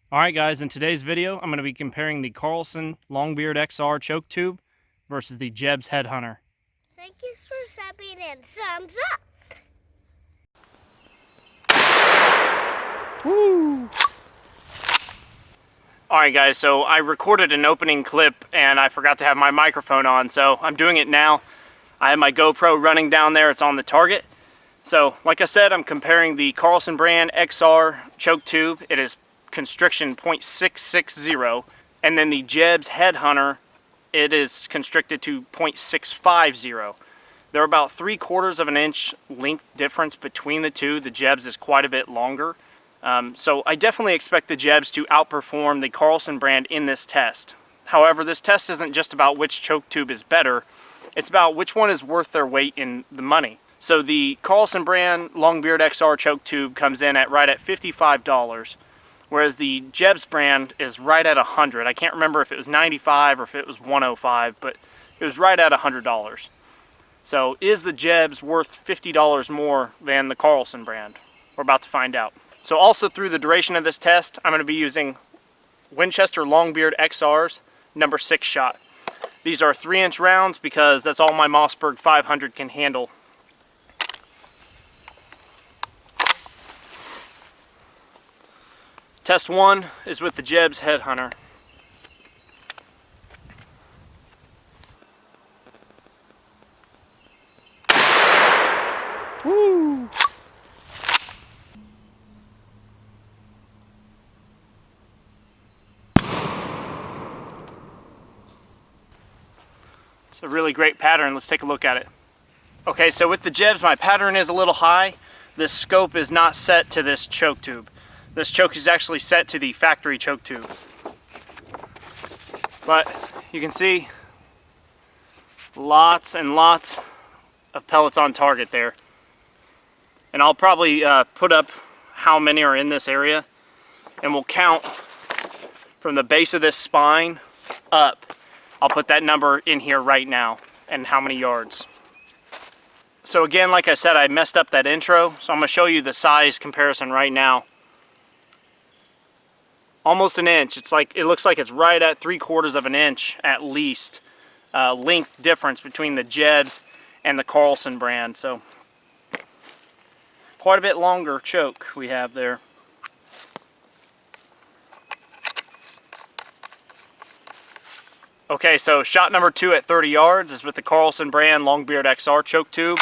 Alright guys, in today's video, I'm going to be comparing the Carlson Longbeard XR choke tube versus the JEBS Headhunter. Thank you for subbing and thumbs up. Woo! Alright guys, so I recorded an opening clip and I forgot to have my microphone on, so I'm doing it now. I have my GoPro running down there, it's on the target. So, like I said, I'm comparing the Carlson brand XR choke tube. It is constriction 0.660, and then the JEBS Headhunter, it is constricted to 0.650. They're about 3/4 of an inch length difference between the two. The JEBS is quite a bit longer. So I definitely expect the JEBS to outperform the Carlson brand in this test. However, this test isn't just about which choke tube is better, it's about which one is worth their weight in the money. So the Carlson brand Longbeard XR choke tube comes in at right at $55, whereas the JEBS brand is right at $100. I can't remember if it was $95 or if it was $105, but it was right at $100. So is the JEBS worth $50 more than the Carlson brand? We're about to find out. So also through the duration of this test, I'm going to be using Winchester Longbeard XR's number 6 shot. These are 3-inch rounds because that's all my Mossberg 500 can handle. Test 1 is with the JEBS Headhunter. Woo! It's a really great pattern. Let's take a look at it. Okay, so with the JEBS, my pattern is a little high. This scope is not set to this choke tube. This choke is actually set to the factory choke tube. But you can see lots and lots of pellets on target there. And I'll probably put up how many are in this area, and we'll count from the base of this spine up. I'll put that number in here right now and how many yards. So again, like I said, I messed up that intro, so I'm going to show you the size comparison right now. Almost an inch. It looks like it's right at 3/4 of an inch at least length difference between the JEBS and the Carlson brand. So quite a bit longer choke we have there. Okay, so shot number 2 at 30 yards is with the Carlson brand Longbeard XR choke tube.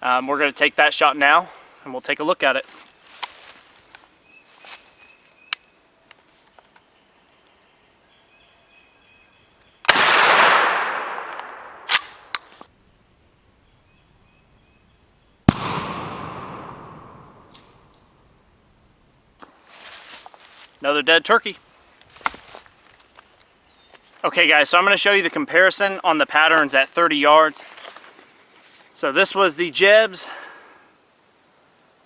We're going to take that shot now and we'll take a look at it. Another dead turkey. Okay guys, so I'm going to show you the comparison on the patterns at 30 yards. So this was the JEBS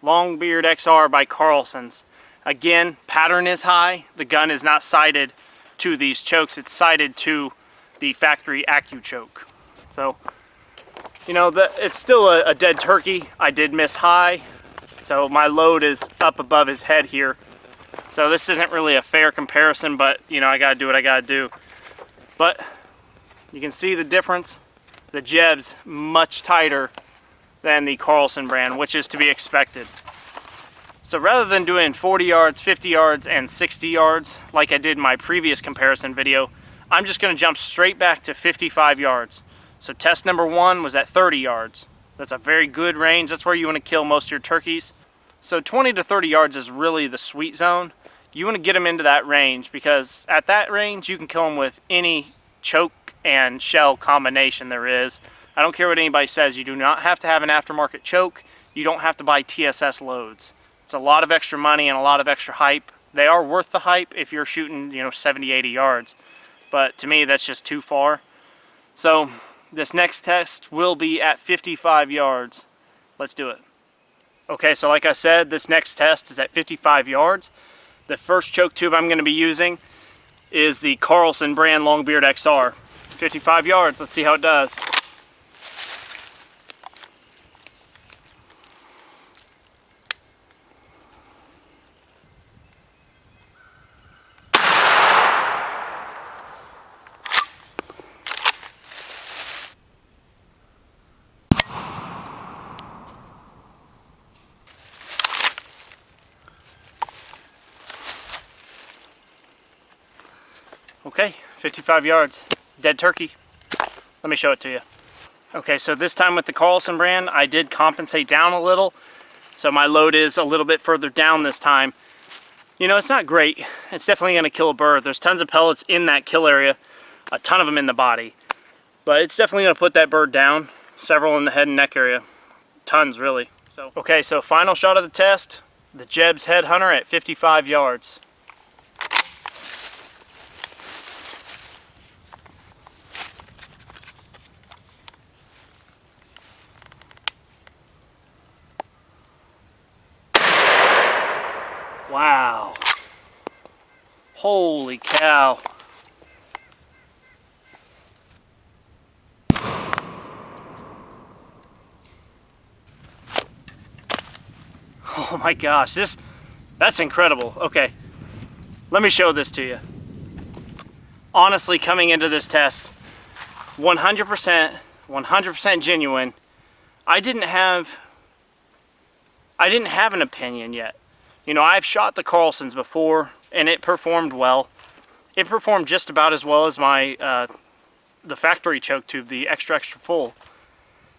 Longbeard XR by Carlson's. Again, pattern is high. The gun is not sighted to these chokes. It's sighted to the factory Accu choke. So, you know, it's still a dead turkey. I did miss high. So my load is up above his head here. So this isn't really a fair comparison, but you know, I gotta do what I gotta do. But you can see the difference. The JEBS much tighter than the Carlson brand, which is to be expected. So rather than doing 40 yards, 50 yards, and 60 yards like I did in my previous comparison video, I'm just gonna jump straight back to 55 yards. So test number 1 was at 30 yards. That's a very good range. That's where you wanna kill most of your turkeys. So 20 to 30 yards is really the sweet zone. You want to get them into that range because at that range you can kill them with any choke and shell combination there is. I don't care what anybody says, you do not have to have an aftermarket choke. You don't have to buy TSS loads. It's a lot of extra money and a lot of extra hype. They are worth the hype if you're shooting, you know, 70, 80 yards. But to me, that's just too far. So this next test will be at 55 yards. Let's do it. Okay, so like I said, this next test is at 55 yards. The first choke tube I'm going to be using is the Carlson brand Longbeard XR. 55 yards, let's see how it does. Okay, 55 yards, dead turkey. Let me show it to you. Okay, so this time with the Carlson brand, I did compensate down a little. So my load is a little bit further down this time. You know, it's not great. It's definitely gonna kill a bird. There's tons of pellets in that kill area, a ton of them in the body. But it's definitely gonna put that bird down. Several in the head and neck area. Tons, really. So, okay, so final shot of the test, the JEBS Headhunter at 55 yards. Wow. Holy cow. Oh my gosh, that's incredible. Okay, let me show this to you. Honestly, coming into this test, 100% genuine. I didn't have an opinion yet. You know, I've shot the Carlsons before, and it performed well. It performed just about as well as my the factory choke tube, the extra full.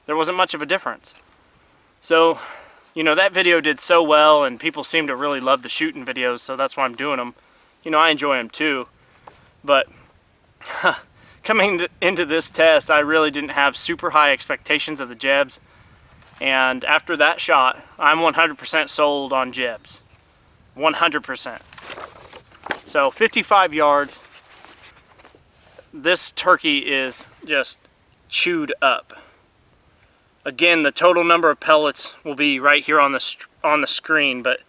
There wasn't much of a difference. So, you know, that video did so well, and people seem to really love the shooting videos, so that's why I'm doing them. You know, I enjoy them too. But coming into this test, I really didn't have super high expectations of the JEBS. And after that shot, I'm 100% sold on JEBS. 100%. So 55 yards. This turkey is just chewed up. Again, the total number of pellets will be right here on the screen, but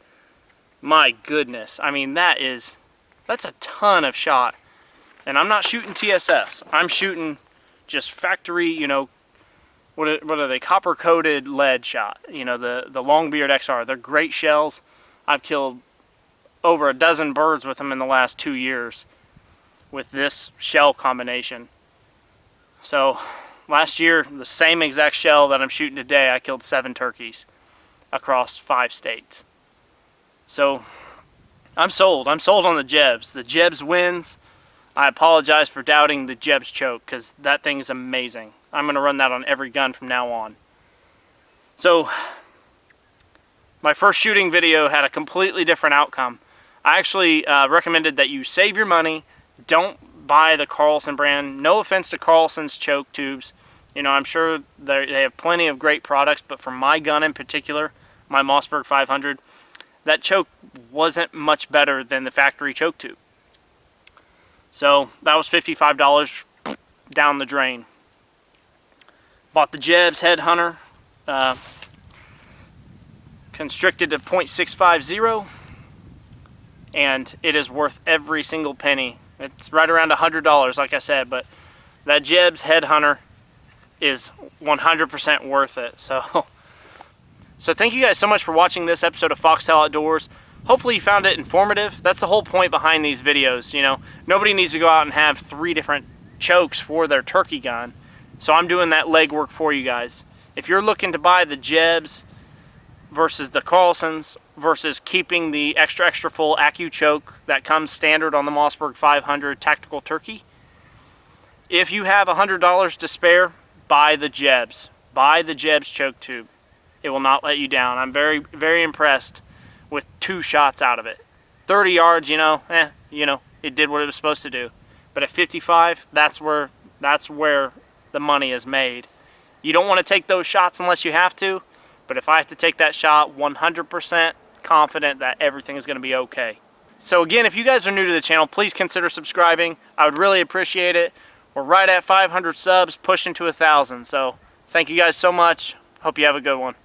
my goodness, I mean, that's a ton of shot. And I'm not shooting TSS. I'm shooting just factory, you know, what are they, copper coated lead shot, you know, the Longbeard XR. They're great shells. I've killed over a dozen birds with them in the last 2 years with this shell combination. So last year, the same exact shell that I'm shooting today, I killed 7 turkeys across 5 states. So I'm sold. I'm sold on the JEBS. The JEBS wins. I apologize for doubting the JEBS choke, because that thing is amazing. I'm going to run that on every gun from now on. So my first shooting video had a completely different outcome. I actually recommended that you save your money. Don't buy the Carlson brand. No offense to Carlson's choke tubes. You know, I'm sure they have plenty of great products, but for my gun in particular, my Mossberg 500, that choke wasn't much better than the factory choke tube. So that was $55 down the drain. Bought the JEBS Headhunter, constricted to .650, and it is worth every single penny. It's right around $100, like I said, but that JEBS Headhunter is 100% worth it. So thank you guys so much for watching this episode of Foxtail Outdoors. Hopefully you found it informative. That's the whole point behind these videos. You know, nobody needs to go out and have 3 different chokes for their turkey gun. So I'm doing that legwork for you guys. If you're looking to buy the JEBS versus the Carlsons versus keeping the extra full Accu choke that comes standard on the Mossberg 500 tactical turkey, if you have $100 to spare, buy the JEBS. Buy the JEBS choke tube. It will not let you down. I'm very, very impressed with 2 shots out of it. 30 yards, you know, it did what it was supposed to do. But at 55, that's where the money is made. You don't want to take those shots unless you have to, but if I have to take that shot, 100% confident that everything is going to be okay. So again, if you guys are new to the channel, please consider subscribing. I would really appreciate it. We're right at 500 subs, pushing to 1,000. So thank you guys so much. Hope you have a good one.